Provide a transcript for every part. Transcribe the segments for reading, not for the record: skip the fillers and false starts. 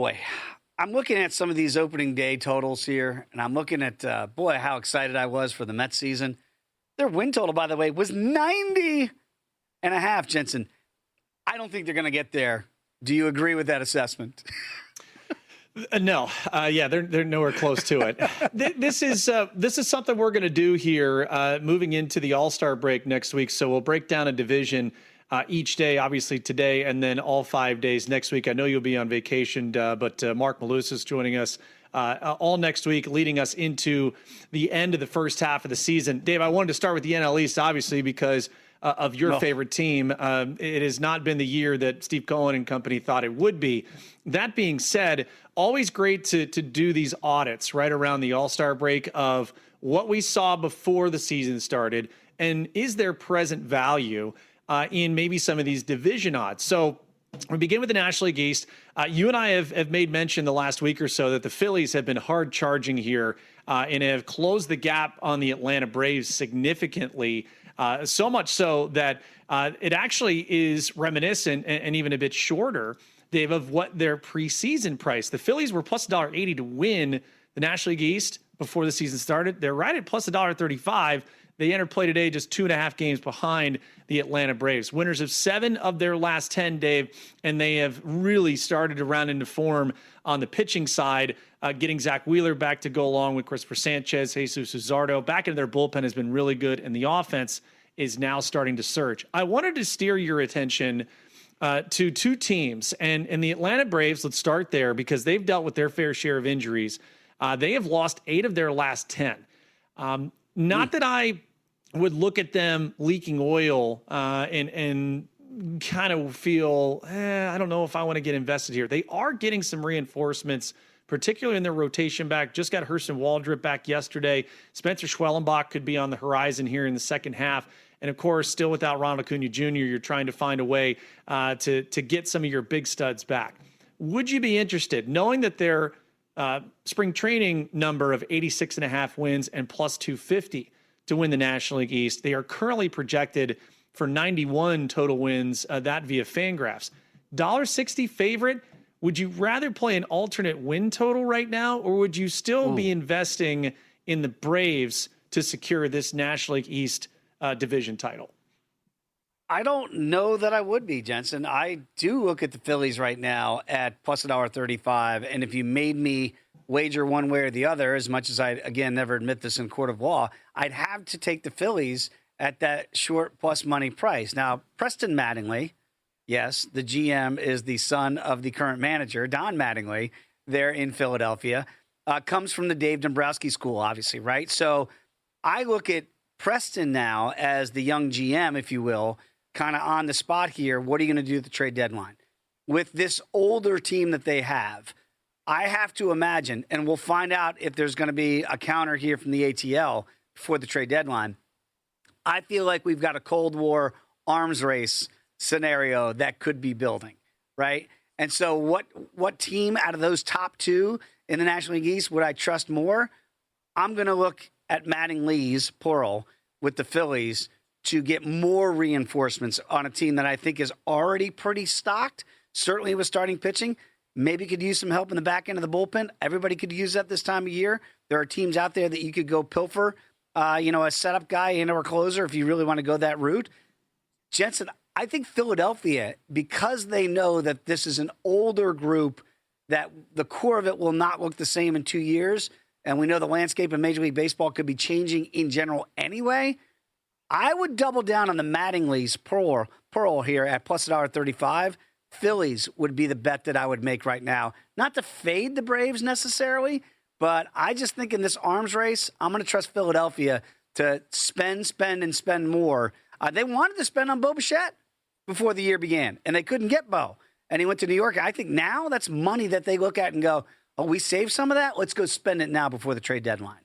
boy, I'm looking at some of these opening day totals here, and I'm looking at, boy, how excited I was for the Mets season. Their win total, by the way, was 90.5, Jensen. I don't think they're going to get there. Do you agree with that assessment? No. They're nowhere close to it. This is something we're going to do here moving into the All-Star break next week. So we'll break down a division each day, obviously today, and then all 5 days next week. I know you'll be on vacation, but Mark Malus is joining us all next week, leading us into the end of the first half of the season. Dave, I wanted to start with the NL East, obviously, because of your favorite team. It has not been the year that Steve Cohen and company thought it would be. That being said, always great to do these audits right around the All-Star break of what we saw before the season started, and is there present value in maybe some of these division odds. So we begin with the National League East. You and I have made mention the last week or so that the Phillies have been hard charging here and have closed the gap on the Atlanta Braves significantly. So much so that it actually is reminiscent and even a bit shorter, Dave, of what their preseason price. The Phillies were plus $1.80 to win the National League East before the season started. They're right at plus $1.35. They entered play today just 2.5 games behind the Atlanta Braves. Winners of 7 of their last 10, Dave, and they have really started to round into form on the pitching side, getting Zach Wheeler back to go along with Christopher Sanchez, Jesus Luzardo. Back into their bullpen has been really good, and the offense is now starting to surge. I wanted to steer your attention to 2 teams, and the Atlanta Braves, let's start there, because they've dealt with their fair share of injuries. They have lost 8 of their last 10. Not that I would look at them leaking oil and kind of feel, I don't know if I want to get invested here. They are getting some reinforcements, particularly in their rotation back. Just got Hurston Waldrop back yesterday. Spencer Schwellenbach could be on the horizon here in the second half. And, of course, still without Ronald Acuna Jr., you're trying to find a way to get some of your big studs back. Would you be interested, knowing that their spring training number of 86.5 wins and plus 250 to win the National League East, they are currently projected for 91 total wins, that via Fangraphs. $1.60 favorite. Would you rather play an alternate win total right now, or would you still be investing in the Braves to secure this National League East division title? I don't know that I would be, Jensen. I do look at the Phillies right now at plus $1.35, and if you made me wager one way or the other, as much as I, again, never admit this in court of law, I'd have to take the Phillies at that short plus money price. Now, Preston Mattingly, yes, the GM is the son of the current manager, Don Mattingly, there in Philadelphia, comes from the Dave Dombrowski school, obviously, right? So I look at Preston now as the young GM, if you will, kind of on the spot here. What are you going to do at the trade deadline? With this older team that they have, I have to imagine, and we'll find out if there's going to be a counter here from the ATL before the trade deadline. I feel like we've got a Cold War arms race scenario that could be building, right? And so what team out of those top 2 in the National League East would I trust more? I'm going to look at Mattingly's, plural, with the Phillies to get more reinforcements on a team that I think is already pretty stocked, certainly with starting pitching. Maybe could use some help in the back end of the bullpen. Everybody could use that this time of year. There are teams out there that you could go pilfer, a setup guy and or closer if you really want to go that route. Jensen, I think Philadelphia, because they know that this is an older group, that the core of it will not look the same in 2 years, and we know the landscape of Major League Baseball could be changing in general anyway, I would double down on the Mattingly's pearl here at plus $1.35. Phillies would be the bet that I would make right now. Not to fade the Braves necessarily, but I just think in this arms race, I'm going to trust Philadelphia to spend more. They wanted to spend on Bo Bichette before the year began, and they couldn't get Bo. And he went to New York. I think now that's money that they look at and go, oh, we saved some of that? Let's go spend it now before the trade deadline.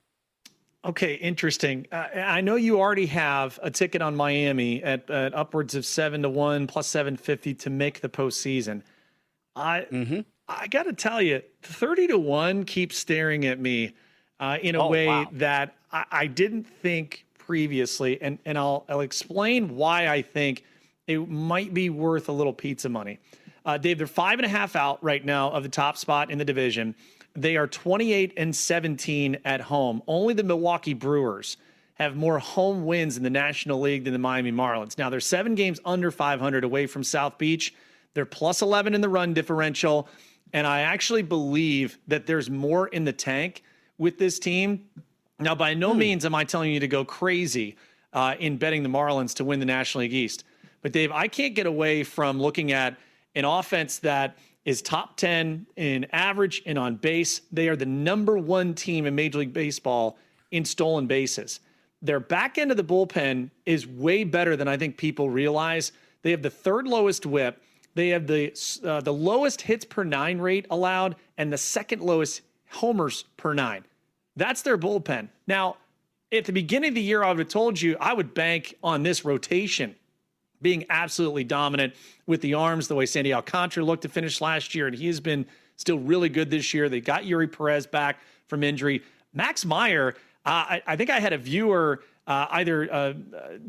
Okay, interesting. I know you already have a ticket on Miami at upwards of 7-1 plus 750 to make the postseason. I got to tell you, 30-1 keeps staring at me in a way that I didn't think previously, and I'll explain why I think it might be worth a little pizza money. Dave, they're 5.5 out right now of the top spot in the division. They are 28-17 at home. Only the Milwaukee Brewers have more home wins in the National League than the Miami Marlins. Now, they're 7 games under 500 away from South Beach. They're plus 11 in the run differential. And I actually believe that there's more in the tank with this team. Now, by no means am I telling you to go crazy in betting the Marlins to win the National League East. But, Dave, I can't get away from looking at an offense that is top 10 in average and on base. They are the number 1 team in Major League Baseball in stolen bases. Their back end of the bullpen is way better than I think people realize. They have the 3rd lowest whip. They have the lowest hits per 9 rate allowed and the 2nd lowest homers per 9. That's their bullpen. Now, at the beginning of the year, I would have told you I would bank on this rotation being absolutely dominant with the arms, the way Sandy Alcantara looked to finish last year, and he has been still really good this year. They got Yuri Perez back from injury. Max Meyer, I think I had a viewer either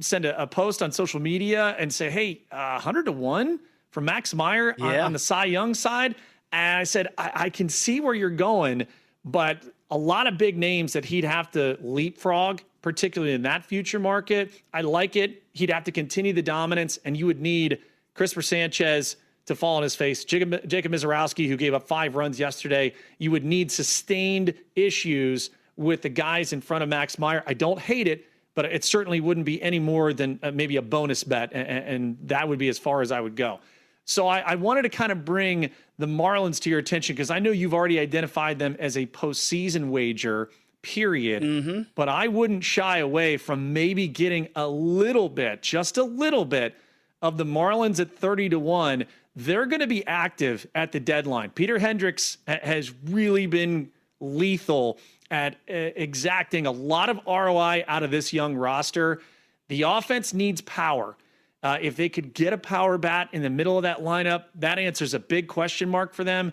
send a post on social media and say, hey, 100-1 for Max Meyer on the Cy Young side. And I said, I can see where you're going, but a lot of big names that he'd have to leapfrog, particularly in that future market. I like it. He'd have to continue the dominance, and you would need Christopher Sanchez to fall on his face. Jacob Mizorowski, who gave up 5 runs yesterday. You would need sustained issues with the guys in front of Max Meyer. I don't hate it, but it certainly wouldn't be any more than maybe a bonus bet, and that would be as far as I would go. So I wanted to kind of bring the Marlins to your attention because I know you've already identified them as a postseason wager, period. But I wouldn't shy away from maybe getting a little bit, just a little bit, of the Marlins at 30-1. They're going to be active at the deadline. Peter Hendricks has really been lethal at exacting a lot of ROI out of this young roster. The offense needs power. If they could get a power bat in the middle of that lineup, that answers a big question mark for them.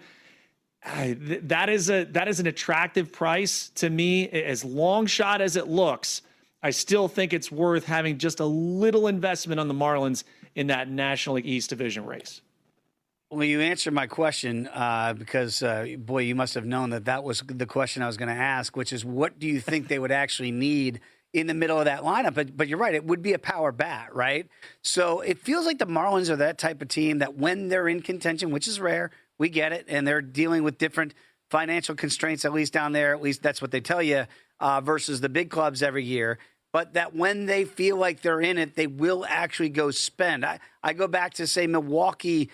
That is an attractive price to me. As long shot as it looks, I still think it's worth having just a little investment on the Marlins in that National League East division race. Well, you answered my question because, boy, you must have known that was the question I was going to ask, which is what do you think they would actually need in the middle of that lineup? But you're right, it would be a power bat, right? So it feels like the Marlins are that type of team that when they're in contention, which is rare, we get it, and they're dealing with different financial constraints, at least down there, at least that's what they tell you, versus the big clubs every year. But that when they feel like they're in it, they will actually go spend. I go back to, say, Milwaukee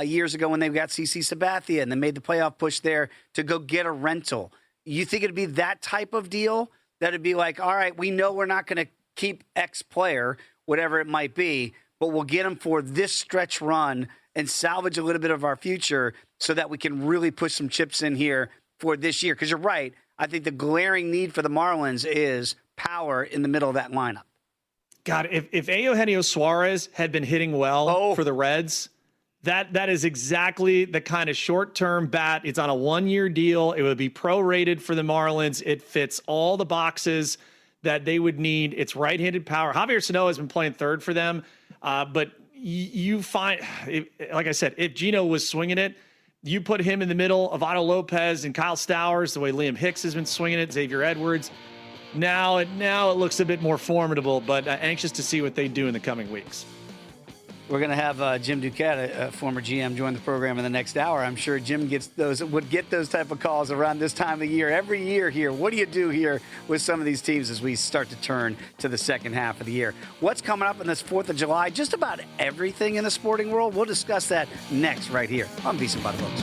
years ago when they got CC Sabathia and they made the playoff push there to go get a rental. You think it'd be that type of deal? That it'd be like, all right, we know we're not going to keep X player, whatever it might be, but we'll get him for this stretch run and salvage a little bit of our future so that we can really push some chips in here for this year. Because you're right. I think the glaring need for the Marlins is power in the middle of that lineup. God, if Eugenio Suarez had been hitting well for the Reds, that is exactly the kind of short-term bat. It's on a 1-year deal. It would be prorated for the Marlins. It fits all the boxes that they would need. It's right-handed power. Javier Sano has been playing third for them, but you find, like I said, if Gino was swinging it, you put him in the middle of Otto Lopez and Kyle Stowers, the way Liam Hicks has been swinging it, Xavier Edwards. Now it looks a bit more formidable, but anxious to see what they do in the coming weeks. We're going to have Jim Duquette, a former GM, join the program in the next hour. I'm sure Jim would get those type of calls around this time of year, every year here. What do you do here with some of these teams as we start to turn to the second half of the year? What's coming up on this 4th of July? Just about everything in the sporting world. We'll discuss that next right here on VSiN by the Books.